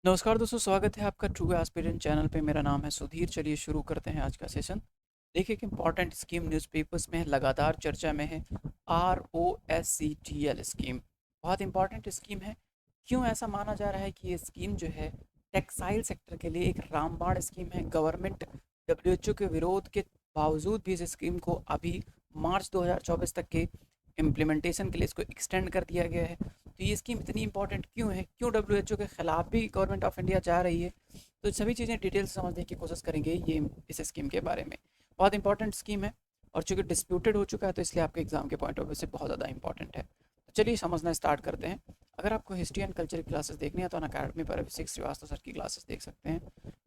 नमस्कार दोस्तों, स्वागत है आपका ट्रू एस्पिरेंट चैनल पे। मेरा नाम है सुधीर। चलिए शुरू करते हैं आज का सेशन। देखिए कि इंपॉर्टेंट स्कीम न्यूज़पेपर्स में लगातार चर्चा में है। ROSCTL स्कीम बहुत इंपॉर्टेंट स्कीम है। क्यों ऐसा माना जा रहा है कि ये स्कीम जो है टेक्सटाइल सेक्टर के लिए एक रामबाण स्कीम है। गवर्नमेंट WHO के विरोध के बावजूद भी इस स्कीम को अभी मार्च 2024 तक के इम्प्लीमेंटेशन के लिए इसको एक्सटेंड कर दिया गया है। तो ये स्कीम इतनी इंपॉर्टेंट क्यों है, क्यों WHO के खिलाफ भी गवर्नमेंट ऑफ इंडिया जा रही है, तो सभी चीज़ें डिटेल से समझने की कोशिश करेंगे ये इस स्कीम के बारे में। बहुत इंपॉर्टेंट स्कीम है और चूँकि डिस्प्यूटेड हो चुका है तो इसलिए आपके एग्जाम के पॉइंट ऑफ व्यू से बहुत ज़्यादा इंपॉर्टेंट है। तो चलिए समझना स्टार्ट करते हैं। अगर आपको हिस्ट्री एंड कल्चर की क्लासेस देखनी है तो अनअकैडमी पर अभिषेक श्रीवास्तव सर की क्लासेस देख सकते हैं।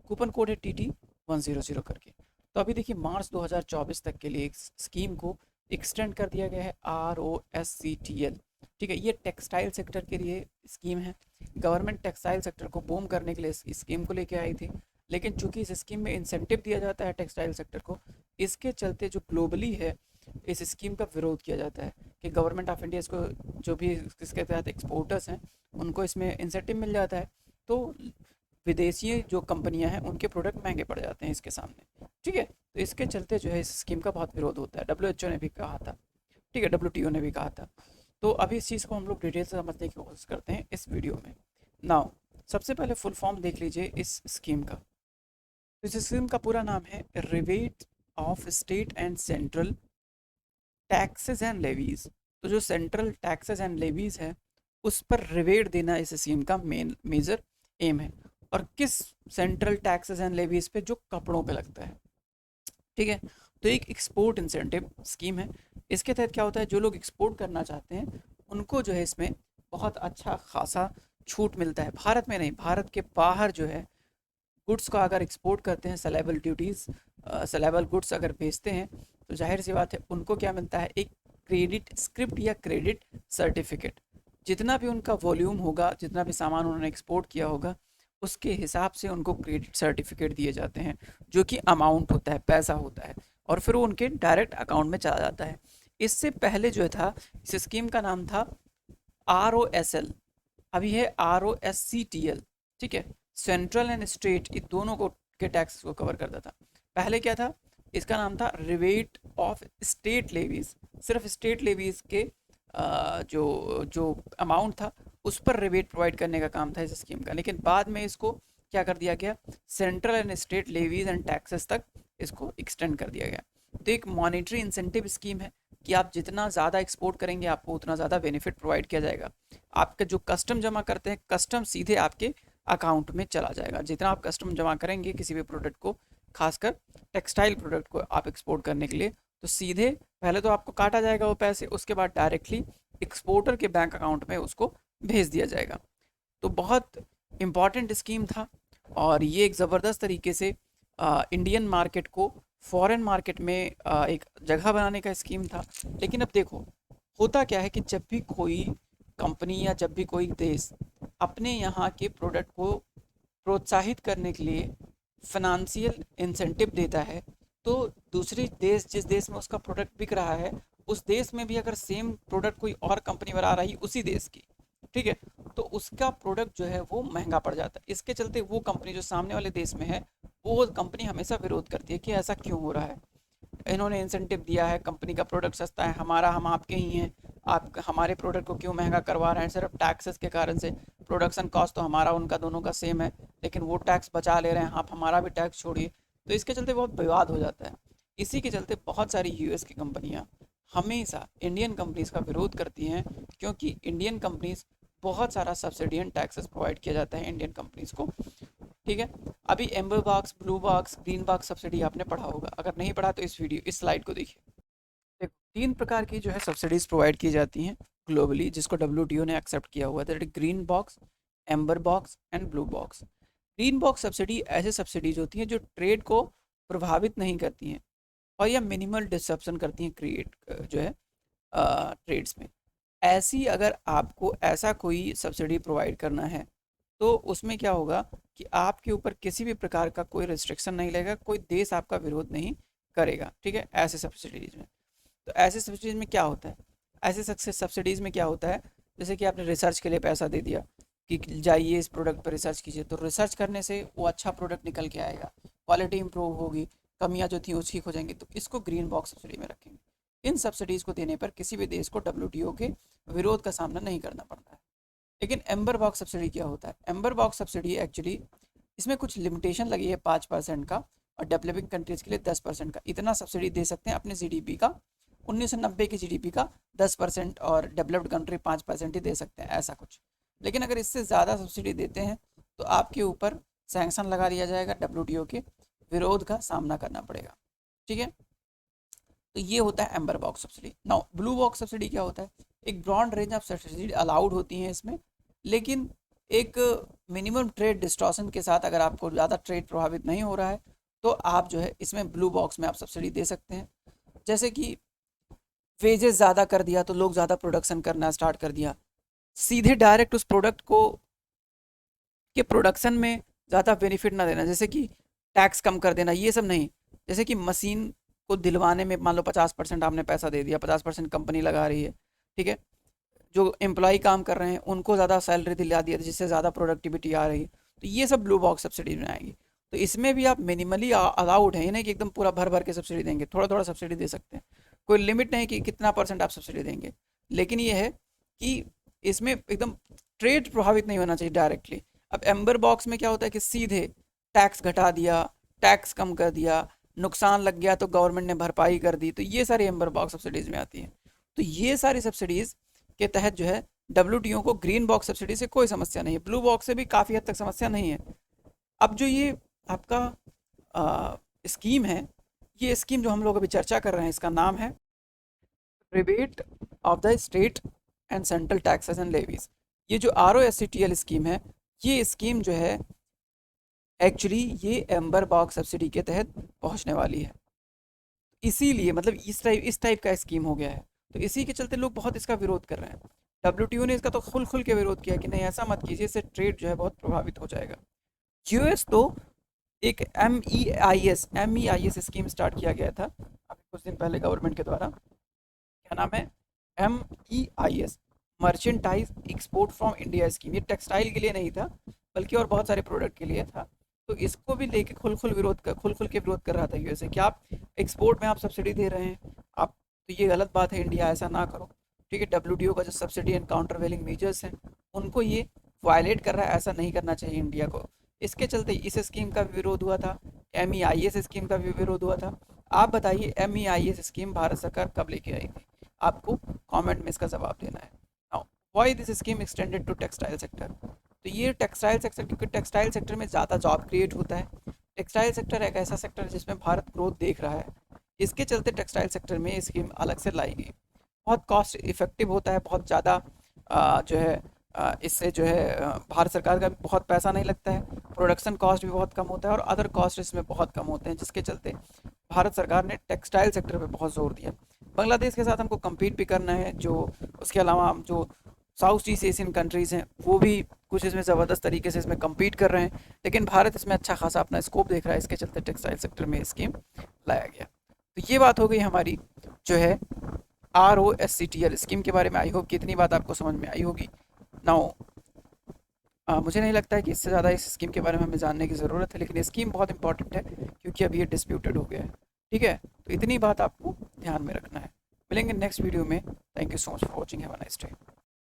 कूपन कोड है TT100 करके। तो अभी देखिए मार्च 2024 तक के लिए इस स्कीम को एक्सटेंड कर दिया गया है। ROSCTL, ठीक है। ये टेक्सटाइल सेक्टर के लिए स्कीम है। गवर्नमेंट टेक्सटाइल सेक्टर को बूम करने के लिए इस स्कीम को लेके आई थी, लेकिन चूंकि इस स्कीम में इंसेंटिव दिया जाता है टेक्सटाइल सेक्टर को, इसके चलते जो ग्लोबली है इस स्कीम का विरोध किया जाता है कि गवर्नमेंट ऑफ इंडिया इसको, जो भी इसके तहत एक्सपोर्टर्स हैं उनको इसमें इंसेंटिव मिल जाता है, तो विदेशी जो कंपनियां हैं उनके प्रोडक्ट महंगे पड़ जाते हैं इसके सामने, ठीक है। तो इसके चलते जो है इस स्कीम का बहुत विरोध होता है। WHO ने भी कहा था, ठीक है, WTO ने भी कहा था। तो अभी इस चीज़ को हम लोग डिटेल से समझने की कोशिश करते हैं इस वीडियो में। नाउ सबसे पहले फुल फॉर्म देख लीजिए इस स्कीम का। तो इस स्कीम का पूरा नाम है rebate of state and central taxes and levies. तो जो सेंट्रल टैक्सेस एंड लेवीज है उस पर रिबेट देना इस स्कीम का मेन मेजर एम है। और किस सेंट्रल टैक्सेस एंड लेवीज पे, जो कपड़ों पे लगता है, ठीक है। तो एक एक्सपोर्ट इंसेंटिव स्कीम है। इसके तहत क्या होता है, जो लोग एक्सपोर्ट करना चाहते हैं उनको जो है इसमें बहुत अच्छा खासा छूट मिलता है। भारत में नहीं, भारत के बाहर जो है गुड्स को अगर एक्सपोर्ट करते हैं, सलेबल ड्यूटीज़, सलेबल गुड्स अगर बेचते हैं, तो जाहिर सी बात है उनको क्या मिलता है, एक क्रेडिट स्क्रिप्ट या क्रेडिट सर्टिफिकेट। जितना भी उनका वॉल्यूम होगा, जितना भी सामान उन्होंने एक्सपोर्ट किया होगा, उसके हिसाब से उनको क्रेडिट सर्टिफिकेट दिए जाते हैं, जो कि अमाउंट होता है, पैसा होता है, और फिर वो उनके डायरेक्ट अकाउंट में चला जाता है। इससे पहले जो था, इस स्कीम का नाम था ROSL, अभी है ROSCTL, ठीक है। सेंट्रल एंड स्टेट, इन दोनों को के टैक्स को कवर करता था। पहले क्या था, इसका नाम था रिबेट ऑफ स्टेट लेवीज। सिर्फ स्टेट लेवीज के जो जो अमाउंट था उस पर रिबेट प्रोवाइड करने का काम था इस स्कीम का। लेकिन बाद में इसको क्या कर दिया गया, central and state levies and taxes तक इसको एक्सटेंड कर दिया गया। तो एक मॉनेटरी इंसेंटिव स्कीम है कि आप जितना ज़्यादा एक्सपोर्ट करेंगे आपको उतना ज़्यादा बेनिफिट प्रोवाइड किया जाएगा। आपका जो कस्टम जमा करते हैं, कस्टम सीधे आपके अकाउंट में चला जाएगा। जितना आप कस्टम जमा करेंगे किसी भी प्रोडक्ट को, खासकर टेक्सटाइल प्रोडक्ट को आप एक्सपोर्ट करने के लिए, तो सीधे पहले तो आपको काटा जाएगा वो पैसे, उसके बाद डायरेक्टली एक्सपोर्टर के बैंक अकाउंट में उसको भेज दिया जाएगा। तो बहुत इम्पॉर्टेंट स्कीम था और ये एक ज़बरदस्त तरीके से इंडियन मार्केट को फॉरेन मार्केट में एक जगह बनाने का स्कीम था। लेकिन अब देखो होता क्या है कि जब भी कोई कंपनी या जब भी कोई देश अपने यहाँ के प्रोडक्ट को प्रोत्साहित करने के लिए फाइनेंशियल इंसेंटिव देता है, तो दूसरी देश, जिस देश में उसका प्रोडक्ट बिक रहा है, उस देश में भी अगर सेम प्रोडक्ट कोई और कंपनी बना रही उसी देश की, ठीक है, तो उसका प्रोडक्ट जो है वो महंगा पड़ जाता है। इसके चलते वो कंपनी जो सामने वाले देश में है, वो कंपनी हमेशा विरोध करती है कि ऐसा क्यों हो रहा है, इन्होंने इंसेंटिव दिया है, कंपनी का प्रोडक्ट सस्ता है, हमारा, हम आपके ही हैं, आप हमारे प्रोडक्ट को क्यों महंगा करवा रहे हैं सिर्फ टैक्सेस के कारण से। प्रोडक्शन कॉस्ट तो हमारा उनका दोनों का सेम है, लेकिन वो टैक्स बचा ले रहे हैं, आप हमारा भी टैक्स छोड़िए। तो इसके चलते बहुत विवाद हो जाता है। इसी के चलते बहुत सारी US की कंपनियां हमेशा इंडियन कंपनीज का विरोध करती हैं, क्योंकि इंडियन कंपनीज बहुत सारा सब्सिडी एंड टैक्सेस प्रोवाइड किया जाता है इंडियन कंपनीज को, ठीक है। अभी amber box, blue box, green box subsidy आपने पढ़ा होगा, अगर नहीं पढ़ा तो इस स्लाइड को देखिए। देखो 3 प्रकार की जो है सब्सिडीज प्रोवाइड की जाती हैं ग्लोबली, जिसको WTO ने एक्सेप्ट किया हुआ है, green box, amber box and blue box. Green box subsidy ऐसे सब्सिडीज होती हैं जो ट्रेड को प्रभावित नहीं करती हैं और या मिनिमल डिसरप्शन करती हैं क्रिएट जो है ट्रेड्स में। ऐसी अगर आपको ऐसा कोई सब्सिडी प्रोवाइड करना है तो उसमें क्या होगा कि आपके ऊपर किसी भी प्रकार का कोई रिस्ट्रिक्शन नहीं लगेगा, कोई देश आपका विरोध नहीं करेगा, ठीक है, ऐसे सब्सिडीज में। तो ऐसे सब्सिडीज में क्या होता है, ऐसे सक्सेस सब्सिडीज में क्या होता है, जैसे कि आपने रिसर्च के लिए पैसा दे दिया, कि जाइए इस प्रोडक्ट पर रिसर्च कीजिए, तो रिसर्च करने से वो अच्छा प्रोडक्ट निकल के आएगा, क्वालिटी इंप्रूव होगी, कमियां जो थी वो ठीक हो जाएंगी, तो इसको ग्रीन बॉक्स सब्सिडी में रखेंगे। इन सब्सिडीज़ को देने पर किसी भी देश को डब्ल्यूटीओ के विरोध का सामना नहीं करना पड़ता है। लेकिन एम्बर बॉक्स सब्सिडी क्या होता है? एम्बर बॉक्स सब्सिडी एक्चुअली इसमें कुछ लिमिटेशन लगी है 5% का, और डेवलपिंग कंट्रीज़ के लिए 10% का, इतना सब्सिडी दे सकते हैं अपने जीडीपी का, 1990 की जीडीपी का 10%, और डेवलप्ड कंट्री 5% ही दे सकते हैं, ऐसा कुछ। लेकिन अगर इससे ज़्यादा सब्सिडी देते हैं तो आपके ऊपर सैंक्शन लगा दिया जाएगा, डब्ल्यूटीओ के विरोध का सामना करना पड़ेगा। ठीक है, तो ये होता है amber box subsidy. Now blue box subsidy क्या होता है? एक broad range of subsidy allowed होती हैं इसमें, लेकिन एक मिनिमम ट्रेड डिस्टॉर्शन के साथ, अगर आपको ज़्यादा ट्रेड प्रभावित नहीं हो रहा है तो आप जो है इसमें ब्लू बॉक्स में आप सब्सिडी दे सकते हैं। जैसे कि वेजेस ज़्यादा कर दिया तो लोग ज़्यादा प्रोडक्शन करना स्टार्ट कर दिया, सीधे डायरेक्ट उस प्रोडक्ट को के प्रोडक्शन में ज़्यादा बेनिफिट ना देना, जैसे कि टैक्स कम कर देना, ये सब नहीं। जैसे कि मशीन को दिलवाने में मान लो 50% आपने पैसा दे दिया, 50% कंपनी लगा रही है, ठीक है, जो एम्प्लॉय काम कर रहे हैं उनको ज़्यादा सैलरी दिला दिया जिससे ज़्यादा प्रोडक्टिविटी आ रही है, तो ये सब ब्लू बॉक्स सब्सिडी में आएगी। तो इसमें भी आप मिनिमली अलाउड है, ये नहीं कि एकदम पूरा भर भर के सब्सिडी देंगे, थोड़ा थोड़ा सब्सिडी दे सकते हैं, कोई लिमिट नहीं कि कितना % आप सब्सिडी देंगे। लेकिन ये है कि इसमें एकदम ट्रेड प्रभावित नहीं होना चाहिए डायरेक्टली। अब एम्बर बॉक्स में क्या होता है कि सीधे टैक्स घटा दिया, टैक्स कम कर दिया, नुकसान लग गया तो गवर्नमेंट ने भरपाई कर दी, तो ये सारी एम्बर बॉक्स सब्सिडीज़ में आती हैं। तो ये सारी सब्सिडीज़ के तहत जो है डब्ल्यूटीओ को ग्रीन बॉक्स सब्सिडी से कोई समस्या नहीं है, ब्लू बॉक्स से भी काफ़ी हद तक समस्या नहीं है। अब जो ये आपका स्कीम है, ये स्कीम जो हम लोग अभी चर्चा कर रहे हैं इसका नाम है rebate of the state and central taxes and levies. ये जो ROSCTL स्कीम है, ये स्कीम जो है एक्चुअली ये एम्बर बॉक्स सब्सिडी के तहत पहुंचने वाली है, इसीलिए मतलब इस टाइप का स्कीम हो गया है। तो इसी के चलते लोग बहुत इसका विरोध कर रहे हैं। डब्ल्यूटीओ ने इसका तो खुल के विरोध किया कि नहीं ऐसा मत कीजिए, इससे ट्रेड जो है बहुत प्रभावित हो जाएगा। यूएस तो एक MEIS स्कीम स्टार्ट किया गया था अभी कुछ दिन पहले गवर्नमेंट के द्वारा, क्या नाम है, MEIS, merchandise export from India scheme. ये टेक्सटाइल के लिए नहीं था बल्कि और बहुत सारे प्रोडक्ट के लिए था। तो इसको भी लेके खुल के विरोध कर रहा था यूएसए कि आप एक्सपोर्ट में आप सब्सिडी दे रहे हैं, आप तो ये गलत बात है, इंडिया ऐसा ना करो। ठीक है, डब्ल्यूटीओ का जो subsidy and countervailing measures हैं उनको ये वायलेट कर रहा है, ऐसा नहीं करना चाहिए इंडिया को। इसके चलते इस स्कीम का भी विरोध हुआ था, MEIS स्कीम का भी विरोध हुआ था। आप बताइए MEIS स्कीम भारत सरकार कब लेके आई थी? आपको कमेंट में इसका जवाब देना है। Now why this scheme extended to textile sector? तो ये टेक्सटाइल सेक्टर, क्योंकि टेक्सटाइल सेक्टर में ज़्यादा जॉब क्रिएट होता है। टेक्सटाइल सेक्टर एक ऐसा सेक्टर है जिसमें भारत ग्रोथ देख रहा है, इसके चलते टेक्सटाइल सेक्टर में स्कीम अलग से लाई गई। बहुत कॉस्ट इफेक्टिव होता है, बहुत ज़्यादा जो है इससे जो है भारत सरकार का भी बहुत पैसा नहीं लगता है, प्रोडक्शन कॉस्ट भी बहुत कम होता है और अदर कॉस्ट इसमें बहुत कम होते हैं, जिसके चलते भारत सरकार ने टेक्सटाइल सेक्टर पे बहुत जोर दिया। बांग्लादेश के साथ हमको कम्पीट भी करना है, जो उसके अलावा जो साउथ ईस्ट एशियन कंट्रीज़ हैं वो भी कुछ इसमें ज़बरदस्त तरीके से इसमें कम्पीट कर रहे हैं, लेकिन भारत इसमें अच्छा खासा अपना स्कोप देख रहा है, इसके चलते टेक्सटाइल सेक्टर में स्कीम लाया गया। तो ये बात हो गई हमारी जो है ROSCTL स्कीम के बारे में। आई होप कि इतनी बात आपको समझ में आई होगी। नाउ मुझे नहीं लगता है कि इससे ज़्यादा इस स्कीम के बारे में हमें जानने की ज़रूरत है, लेकिन स्कीम बहुत इंपॉर्टेंट है क्योंकि अभी ये डिस्प्यूटेड हो गया है। ठीक है, तो इतनी बात आपको ध्यान में रखना है। मिलेंगे नेक्स्ट वीडियो में। Thank you so much for watching, have a nice day.